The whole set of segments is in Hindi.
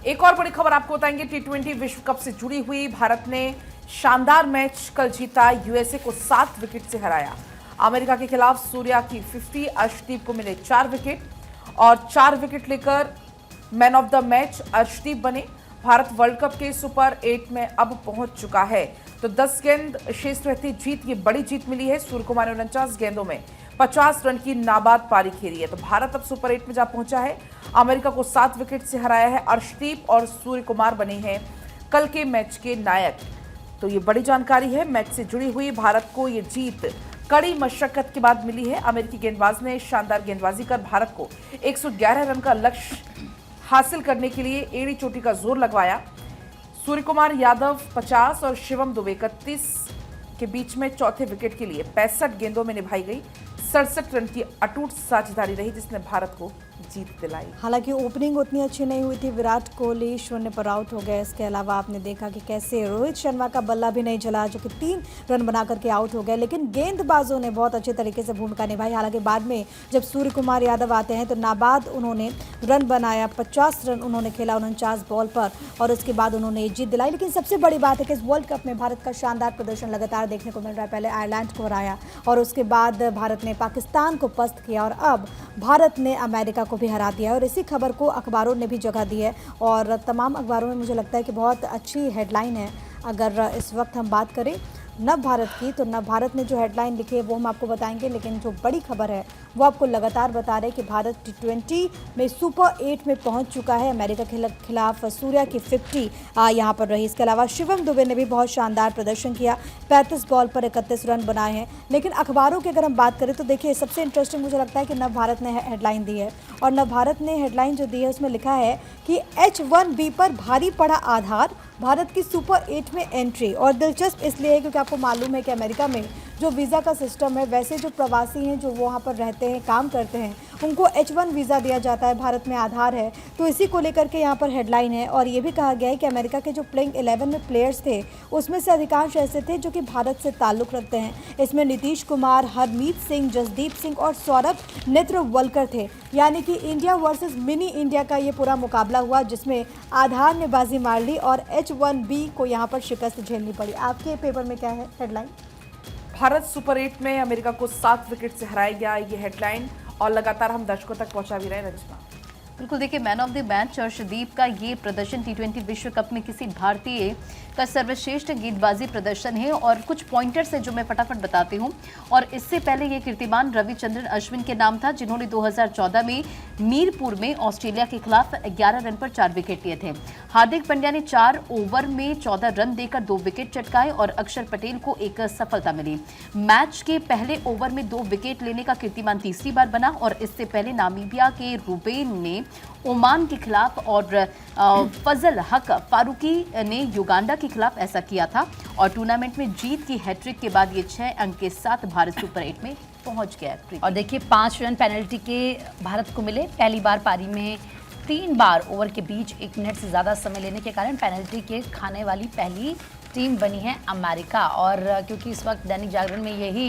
एक और बड़ी खबर आपको बताएंगे। टी20 विश्व कप से जुड़ी हुई भारत ने शानदार मैच कल जीता, यूएसए को 7 विकेट से हराया। अमेरिका के खिलाफ सूर्या की 50, अर्शदीप को मिले 4 विकेट और 4 विकेट लेकर man of the match Arshdeep बने। भारत वर्ल्ड कप के सुपर 8 में अब पहुंच चुका है। तो 10 गेंद शेष रहती जीत, ये बड़ी जीत मिली है। सूर्य कुमार ने 49 गेंदों में 50 रन की नाबाद पारी खेली है। तो भारत अब सुपर 8 में जा पहुंचा है। अमेरिका को 7 विकेट से हराया है। अर्शदीप और सूर्य कुमार बने हैं कल के मैच के नायक। तो ये बड़ी जानकारी है मैच से जुड़ी हुई। भारत को ये जीत कड़ी मशक्कत के बाद मिली है। अमेरिकी गेंदबाज ने शानदार गेंदबाजी कर भारत को 111 रन का लक्ष्य हासिल करने के लिए एड़ी चोटी का जोर लगवाया। सूर्य कुमार यादव 50 और शिवम दुबे 31 के बीच में चौथे विकेट के लिए 65 गेंदों में निभाई गई 67 रन की अटूट साझेदारी रही, जिसने भारत को जीत दिलाई। हालांकि ओपनिंग उतनी अच्छी नहीं हुई थी। विराट कोहली शून्य पर आउट हो गए। इसके अलावा आपने देखा कि कैसे रोहित शर्मा का बल्ला भी नहीं चला, जो कि 3 रन बना करके आउट हो गए। लेकिन गेंदबाजों ने बहुत अच्छे तरीके से भूमिका निभाई। हालांकि बाद में जब सूर्य कुमार यादव आते हैं तो नाबाद उन्होंने रन बनाया, 50 रन उन्होंने खेला 49 बॉल पर, और उसके बाद उन्होंने जीत दिलाई। लेकिन सबसे बड़ी बात है कि इस वर्ल्ड कप में भारत का शानदार प्रदर्शन लगातार देखने को मिल रहा है। पहले आयरलैंड को हराया और उसके बाद भारत ने पाकिस्तान को पस्त किया और अब भारत ने अमेरिका को भी हरा दिया। और इसी खबर को अखबारों ने भी जगह दी है और तमाम अखबारों में मुझे लगता है कि बहुत अच्छी हेडलाइन है। अगर इस वक्त हम बात करें नव भारत की, तो नव भारत ने जो हेडलाइन लिखी है वो हम आपको बताएंगे। लेकिन जो बड़ी खबर है वो आपको लगातार बता रहे हैं कि भारत टी20 में सुपर 8 में पहुंच चुका है। अमेरिका के खिलाफ सूर्या की 50 यहां पर रही। इसके अलावा शिवम दुबे ने भी बहुत शानदार प्रदर्शन किया, 35 बॉल पर 31 रन बनाए हैं। लेकिन अखबारों की अगर हम बात करें तो देखिए सबसे इंटरेस्टिंग मुझे लगता है कि नव भारत ने हेडलाइन दी है। और नव भारत ने हेडलाइन जो दी है उसमें लिखा है कि H1B पर भारी पड़ा आधार, भारत की सुपर 8 में एंट्री। और दिलचस्प इसलिए है क्योंकि आपको मालूम है कि अमेरिका में जो वीज़ा का सिस्टम है, वैसे जो प्रवासी हैं जो वहाँ पर रहते हैं, काम करते हैं, उनको H1 वीज़ा दिया जाता है, भारत में आधार है। तो इसी को लेकर के यहाँ पर हेडलाइन है। और ये भी कहा गया है कि अमेरिका के जो प्लेइंग 11 में प्लेयर्स थे उसमें से अधिकांश ऐसे थे जो कि भारत से ताल्लुक़ रखते हैं। इसमें नीतीश कुमार, हरमीत सिंह, जसदीप सिंह और सौरभ नेत्रवलकर थे। यानी कि इंडिया वर्सेस मिनी इंडिया का ये पूरा मुकाबला हुआ, जिसमें आधार ने बाजी मार ली और H1B को यहाँ पर शिकस्त झेलनी पड़ी। आपके पेपर में क्या है हेडलाइन? भारत सुपर 8 में अमेरिका को 7 विकेट से हराया गया, ये हेडलाइन। और लगातार हम दर्शकों तक पहुंचा भी रहे हैं। रंजना, बिल्कुल देखिए, man of the match Arshdeep का ये प्रदर्शन टी20 विश्व कप में किसी भारतीय का सर्वश्रेष्ठ गेंदबाजी प्रदर्शन है। और कुछ पॉइंटर्स है जो मैं फटाफट बताती हूँ। और इससे पहले ये कीर्तिमान रविचंद्रन अश्विन के नाम था, जिन्होंने 2014 में मीरपुर में ऑस्ट्रेलिया के खिलाफ 11 रन पर 4 विकेट लिए थे। हार्दिक पांड्या ने 4 ओवर में 14 रन देकर 2 विकेट चटकाए और अक्षर पटेल को एक सफलता मिली। मैच के पहले ओवर में 2 विकेट लेने का कीर्तिमान तीसरी बार बना। और इससे पहले नामीबिया के रूबेन ने ओमान के खिलाफ और फजल हक फारूकी ने युगांडा के खिलाफ ऐसा किया था। और टूर्नामेंट में जीत की हैट्रिक के बाद ये 6 अंक के साथ भारत सुपर 8 में पहुंच गया। और देखिए 5 रन पेनल्टी के भारत को मिले। पहली बार पारी में 3 बार ओवर के बीच 1 मिनट से ज़्यादा समय लेने के कारण पेनल्टी के खाने वाली पहली टीम बनी है अमेरिका। और क्योंकि इस वक्त दैनिक जागरण में यही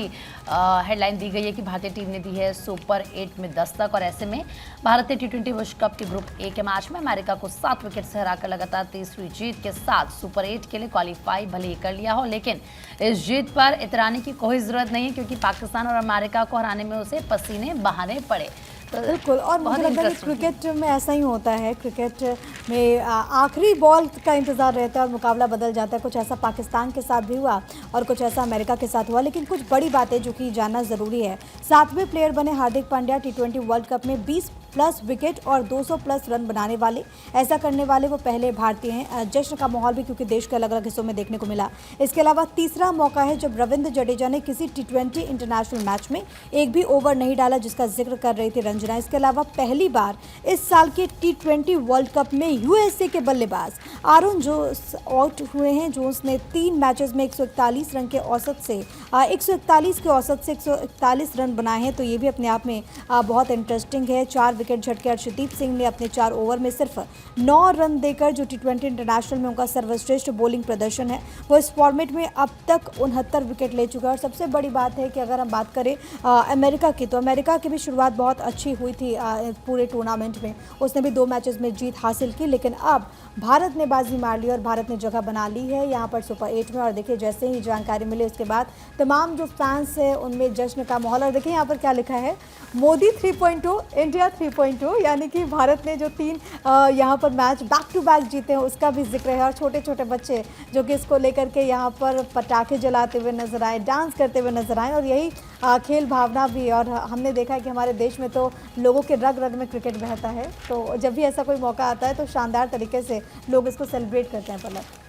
हेडलाइन दी गई है कि भारतीय टीम ने दी है सुपर 8 में दस्तक, और ऐसे में भारत ने टी20 विश्व कप के ग्रुप ए के मैच में अमेरिका को 7 विकेट से हराकर लगातार तीसरी जीत के साथ सुपर 8 के लिए क्वालिफाई भले ही कर लिया हो। लेकिन इस जीत पर इतराने की कोई ज़रूरत नहीं है, क्योंकि पाकिस्तान और अमेरिका को हराने में उसे पसीने बहाने पड़े। बिल्कुल। और मुझे लगता है कि क्रिकेट में ऐसा ही होता है। क्रिकेट में आखिरी बॉल का इंतज़ार रहता है और मुकाबला बदल जाता है। कुछ ऐसा पाकिस्तान के साथ भी हुआ और कुछ ऐसा अमेरिका के साथ हुआ। लेकिन कुछ बड़ी बातें जो कि जानना ज़रूरी है। 7वें प्लेयर बने हार्दिक पांड्या, टी20 वर्ल्ड कप में 20+ विकेट और 200+ रन बनाने वाले। ऐसा करने वाले वो पहले भारतीय हैं। जश्न का माहौल भी क्योंकि देश के अलग अलग हिस्सों में देखने को मिला। इसके अलावा तीसरा मौका है जब रविंद्र जडेजा ने किसी टी20 इंटरनेशनल मैच में एक भी ओवर नहीं डाला, जिसका जिक्र कर रही थी रंजना। इसके अलावा पहली बार इस साल के टी20 वर्ल्ड कप में यूएसए के बल्लेबाज आरोन जोस आउट हुए हैं। जोन्स ने 3 मैचेस में 141 रन के औसत से 141 के औसत से 141 रन बनाए हैं, तो ये भी अपने आप में बहुत इंटरेस्टिंग है। 4 विकेट झटके अर्शदीप सिंह ने अपने 4 ओवर में सिर्फ 9 रन देकर, जो T20 इंटरनेशनल में उनका सर्वश्रेष्ठ बॉलिंग प्रदर्शन है, वो इस फॉर्मेट में अब तक 69 विकेट ले चुका है। और सबसे बड़ी बात है कि अगर हम बात करें अमेरिका की, तो अमेरिका की भी शुरुआत बहुत अच्छी हुई थी पूरे टूर्नामेंट में। उसने भी 2 मैचेस में जीत हासिल की, लेकिन अब भारत ने बाजी मार ली और भारत ने जगह बना ली है यहाँ पर सुपर 8 में। और देखिए, जैसे ही जानकारी मिली उसके बाद तमाम जो फैंस हैं उनमें जश्न का माहौल। और देखिए यहाँ पर क्या लिखा है, मोदी 3.0 इंडिया 3.0, यानी कि भारत ने जो 3 यहाँ पर मैच बैक टू बैक जीते हैं उसका भी जिक्र है। और छोटे छोटे बच्चे जो कि इसको लेकर के यहाँ पर पटाखे जलाते हुए नजर आए, डांस करते हुए नजर आए, और यही खेल भावना भी। और हमने देखा है कि हमारे देश में तो लोगों के रग रग में क्रिकेट बहता है, तो जब भी ऐसा कोई मौका आता है तो शानदार तरीके से लोग इसको सेलिब्रेट करते हैं। पलक।